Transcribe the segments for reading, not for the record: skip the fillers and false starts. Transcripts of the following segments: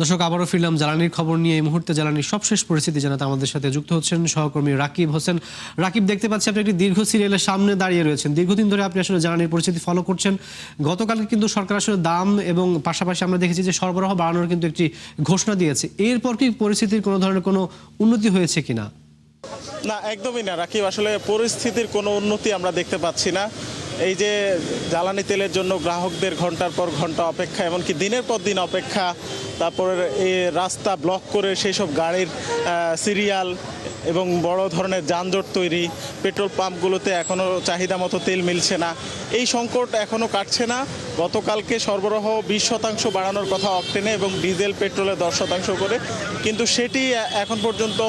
দর্শক আবারও ফিরলাম জ্বালানির খবর নিয়ে। এই মুহূর্তে জ্বালানির সবশেষ পরিস্থিতি জানাতে আমাদের সাথে যুক্ত হচ্ছেন সহকর্মী রাকিব হোসেন। রাকিব, দেখতে পাচ্ছি আপনি একটি দীর্ঘ সিরিয়ালের সামনে দাঁড়িয়ে রয়েছেন। দীর্ঘদিন ধরে আপনি আসলে জ্বালানির পরিস্থিতি ফলো করছেন। গতকাল কিন্তু সরকার আসলে দাম এবং পাশাপাশি আমরা দেখেছি যে সরবরাহ বাড়ানোর কিন্তু একটি ঘোষণা দিয়েছে। এরপর কি পরিস্থিতির কোনো ধরনের কোনো উন্নতি হয়েছে কিনা? না, একদমই না রাকিব, আসলে পরিস্থিতির কোনো উন্নতি আমরা দেখতে পাচ্ছি না। এই যে জ্বালানি তেলের জন্য গ্রাহকদের ঘন্টার পর ঘন্টা অপেক্ষা, এমনকি দিনের পর দিন অপেক্ষা, তারপরে এই রাস্তা ব্লক করে সেই সব গাড়ির সিরিয়াল এবং বড় ধরনের যানজট তৈরি, পেট্রোল পাম্পগুলোতে এখনও চাহিদা মতো তেল মিলছে না, এই সংকট এখনও কাটছে না। গতকালকে সরবরাহ 20% বাড়ানোর কথা অকটেনে এবং ডিজেল পেট্রোলে 10% করে, কিন্তু সেটি এখন পর্যন্ত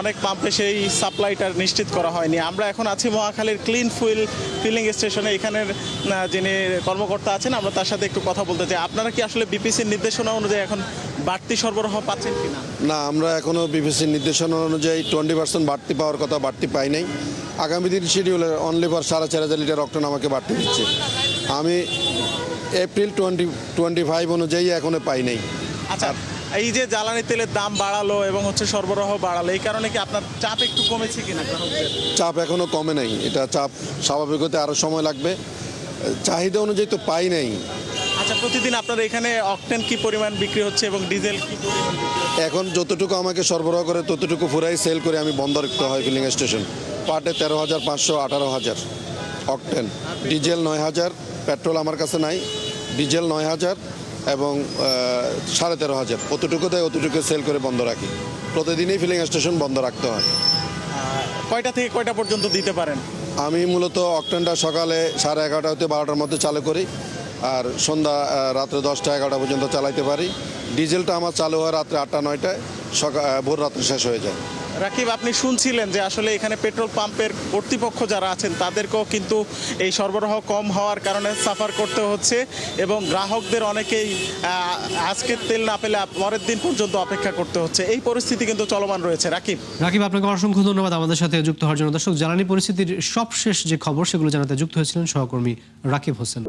অনেক পাম্পে সেই সাপ্লাইটা নিশ্চিত করা হয়নি। আমরা এখন আছি মহাখালীর ক্লিন ফুয়েল ফিলিং স্টেশনে। এখানের যিনি কর্মকর্তা আছেন, আমরা তার সাথে একটু কথা বলতে চাই। আপনারা কি আসলে বিপিসির নির্দেশনা অনুযায়ী এখন বাড়তি সরবরাহ পাচ্ছেন কিনা? না, আমরা এখনও বিপিসির নির্দেশনা অনুযায়ী 20% বাড়তি পাওয়ার কথা, বাড়তি পাই নাই। আগামী দিন শিডিউলে অনলি ফর 4,500 লিটার অক্টেন আমাকে বাড়তি দিচ্ছে। আমি এপ্রিল 2025 অনুযায়ী এখনো পাই নাই। আচ্ছা, এই যে জ্বালানি তেলের দাম বাড়ালো এবং সরবরাহ বাড়ালো, এই কারণে কি আপনার চাপ একটু কমেছে কিনা? চাপ এখনো কমে নাই। এটা চাপ স্বাভাবিক হতে আরও সময় লাগবে। চাহিদা অনুযায়ী তো পাই নাই। আচ্ছা, প্রতিদিন আপনার এখানে অকটেন কি পরিমাণ বিক্রি হচ্ছে এবং ডিজেল কি পরিমাণ বিক্রি হচ্ছে? এখন যতটুকু আমাকে সরবরাহ করে ততটুকু পুরাই সেল করে আমি বন্ধ রাখতে হয় ফিলিং স্টেশন। পার্টে 13,500, 18,000 অকটেন, ডিজেল 9,000, পেট্রোল আমার কাছে নাই, ডিজেল 9,000 এবং 13,500, অতটুকু দেয়, অতটুকু সেল করে বন্ধ রাখি। প্রতিদিনই ফিলিং স্টেশন বন্ধ রাখতে হয়। কয়টা থেকে কয়টা পর্যন্ত দিতে পারেন? আমি মূলত অকটেনটা সকালে 11:30 হতে 12টার মধ্যে চালু করি, আর সন্ধ্যা রাত্রে 10টা 11টা পর্যন্ত চালাইতে পারি। ডিজেলটা আমার চালু হয় রাত্রে 8টা 9টায়, ভোর রাত্রে শেষ হয়ে যায়। রাকিব, আপনি শুনছিলেন যে আসলে এখানে পেট্রোল পাম্পের কর্তৃপক্ষ যারা আছেন তাদেরকেও কিন্তু এই সরবরাহ কম হওয়ার কারণে সাফার করতে হচ্ছে এবং গ্রাহকদের অনেকেই আজকের তেল না পেলে পরের দিন পর্যন্ত অপেক্ষা করতে হচ্ছে। এই পরিস্থিতি কিন্তু চলমান রয়েছে। রাকিব, আপনাকে অসংখ্য ধন্যবাদ আমাদের সাথে যুক্ত হওয়ার জন্য। দর্শক, জ্বালানি পরিস্থিতির সবশেষ যে খবর সেগুলো জানাতে যুক্ত হয়েছিলেন সহকর্মী রাকিব হোসেন।